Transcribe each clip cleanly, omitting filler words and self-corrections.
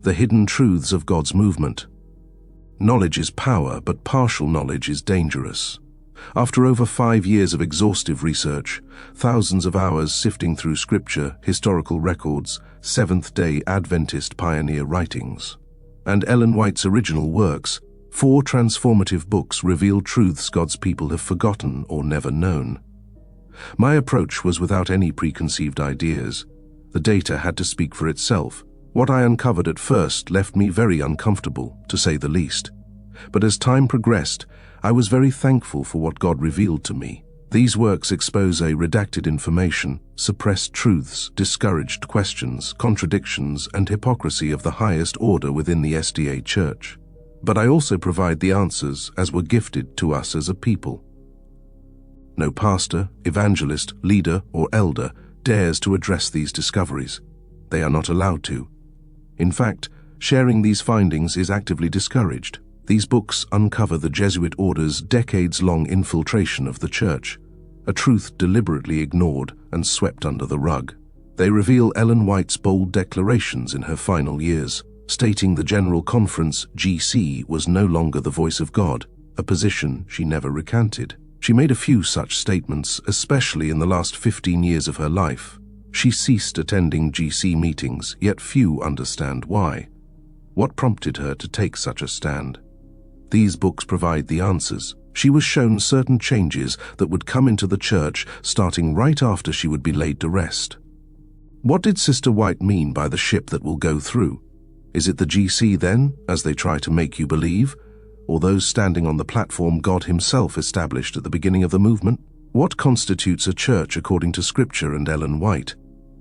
The hidden truths of God's movement. Knowledge is power, but partial knowledge is dangerous. After over 5 years of exhaustive research, thousands of hours sifting through scripture, historical records, Seventh-day Adventist pioneer writings, and Ellen White's original works, 4 transformative books reveal truths God's people have forgotten or never known. My approach was without any preconceived ideas. The data had to speak for itself. What I uncovered at first left me very uncomfortable, to say the least. But as time progressed, I was very thankful for what God revealed to me. These works expose redacted information, suppressed truths, discouraged questions, contradictions, and hypocrisy of the highest order within the SDA Church. But I also provide the answers as were gifted to us as a people. No pastor, evangelist, leader, or elder dares to address these discoveries. They are not allowed to. In fact, sharing these findings is actively discouraged. These books uncover the Jesuit order's decades-long infiltration of the Church, a truth deliberately ignored and swept under the rug. They reveal Ellen White's bold declarations in her final years, stating the General Conference (GC) was no longer the voice of God, a position she never recanted. She made a few such statements, especially in the last 15 years of her life. She ceased attending GC meetings, yet few understand why. What prompted her to take such a stand? These books provide the answers. She was shown certain changes that would come into the Church starting right after she would be laid to rest. What did Sister White mean by the ship that will go through? Is it the GC then, as they try to make you believe? Or those standing on the platform God Himself established at the beginning of the movement? What constitutes a church according to Scripture and Ellen White?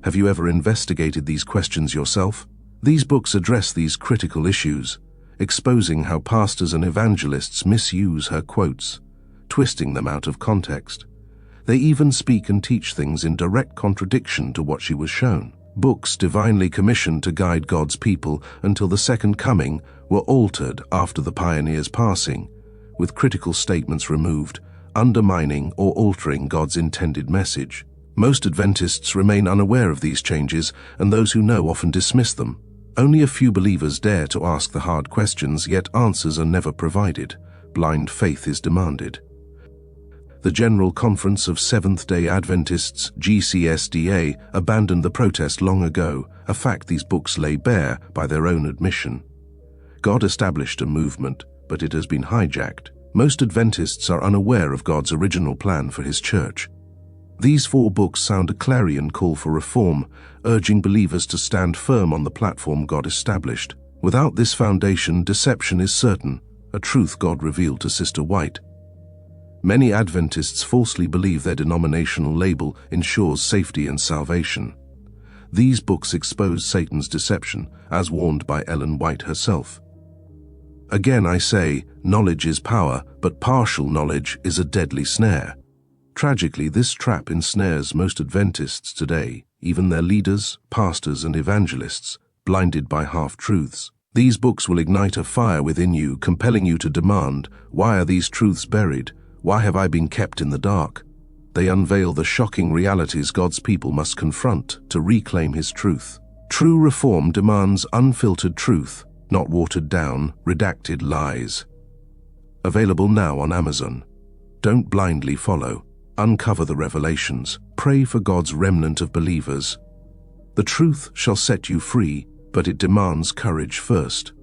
Have you ever investigated these questions yourself? These books address these critical issues, exposing how pastors and evangelists misuse her quotes, twisting them out of context. They even speak and teach things in direct contradiction to what she was shown. Books divinely commissioned to guide God's people until the second coming were altered after the pioneer's passing, with critical statements removed, undermining or altering God's intended message. Most Adventists remain unaware of these changes, and those who know often dismiss them. Only a few believers dare to ask the hard questions, yet answers are never provided. Blind faith is demanded. The General Conference of Seventh-day Adventists, GCSDA, abandoned the protest long ago, a fact these books lay bare by their own admission. God established a movement, but it has been hijacked. Most Adventists are unaware of God's original plan for His church. These 4 books sound a clarion call for reform, urging believers to stand firm on the platform God established. Without this foundation, deception is certain, a truth God revealed to Sister White. Many Adventists falsely believe their denominational label ensures safety and salvation. These books expose Satan's deception, as warned by Ellen White herself. Again I say, knowledge is power, but partial knowledge is a deadly snare. Tragically, this trap ensnares most Adventists today, even their leaders, pastors, and evangelists, blinded by half-truths. These books will ignite a fire within you, compelling you to demand, why are these truths buried? Why have I been kept in the dark? They unveil the shocking realities God's people must confront to reclaim His truth. True reform demands unfiltered truth, not watered-down, redacted lies. Available now on Amazon. Don't blindly follow. Uncover the revelations. Pray for God's remnant of believers. The truth shall set you free, but it demands courage first.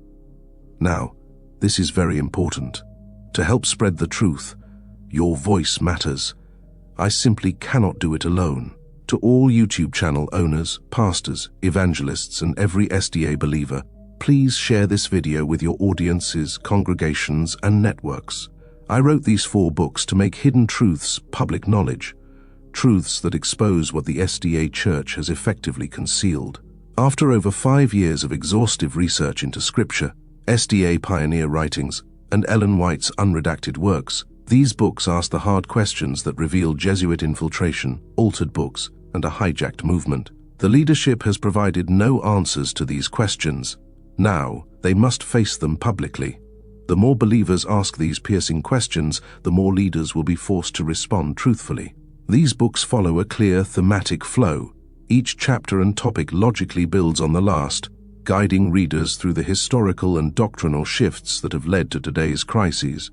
Now, this is very important. To help spread the truth, your voice matters. I simply cannot do it alone. To all YouTube channel owners, pastors, evangelists, and every SDA believer, please share this video with your audiences, congregations, and networks. I wrote these 4 books to make hidden truths public knowledge, truths that expose what the SDA Church has effectively concealed. After over 5 years of exhaustive research into Scripture, SDA pioneer writings, and Ellen White's unredacted works, these books ask the hard questions that reveal Jesuit infiltration, altered books, and a hijacked movement. The leadership has provided no answers to these questions. Now, they must face them publicly. The more believers ask these piercing questions, the more leaders will be forced to respond truthfully. These books follow a clear thematic flow. Each chapter and topic logically builds on the last, guiding readers through the historical and doctrinal shifts that have led to today's crises.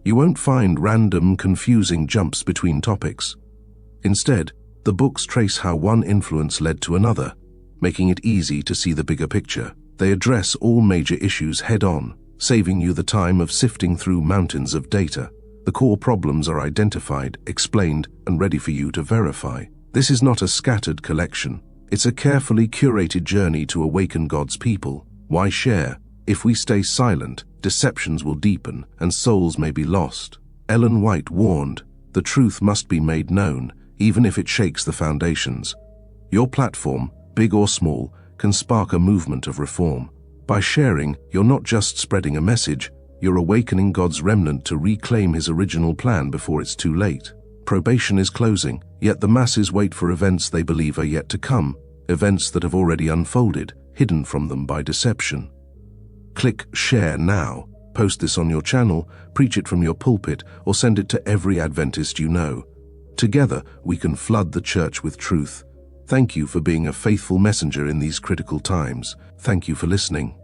You won't find random, confusing jumps between topics. Instead, the books trace how one influence led to another, making it easy to see the bigger picture. They address all major issues head-on, saving you the time of sifting through mountains of data. The core problems are identified, explained, and ready for you to verify. This is not a scattered collection. It's a carefully curated journey to awaken God's people. Why share? If we stay silent, deceptions will deepen and souls may be lost. Ellen White warned, the truth must be made known, even if it shakes the foundations. Your platform, big or small, can spark a movement of reform. By sharing, you're not just spreading a message, you're awakening God's remnant to reclaim His original plan before it's too late. Probation is closing, yet the masses wait for events they believe are yet to come, events that have already unfolded, hidden from them by deception. Click Share now. Post this on your channel, preach it from your pulpit, or send it to every Adventist you know. Together, we can flood the church with truth. Thank you for being a faithful messenger in these critical times. Thank you for listening.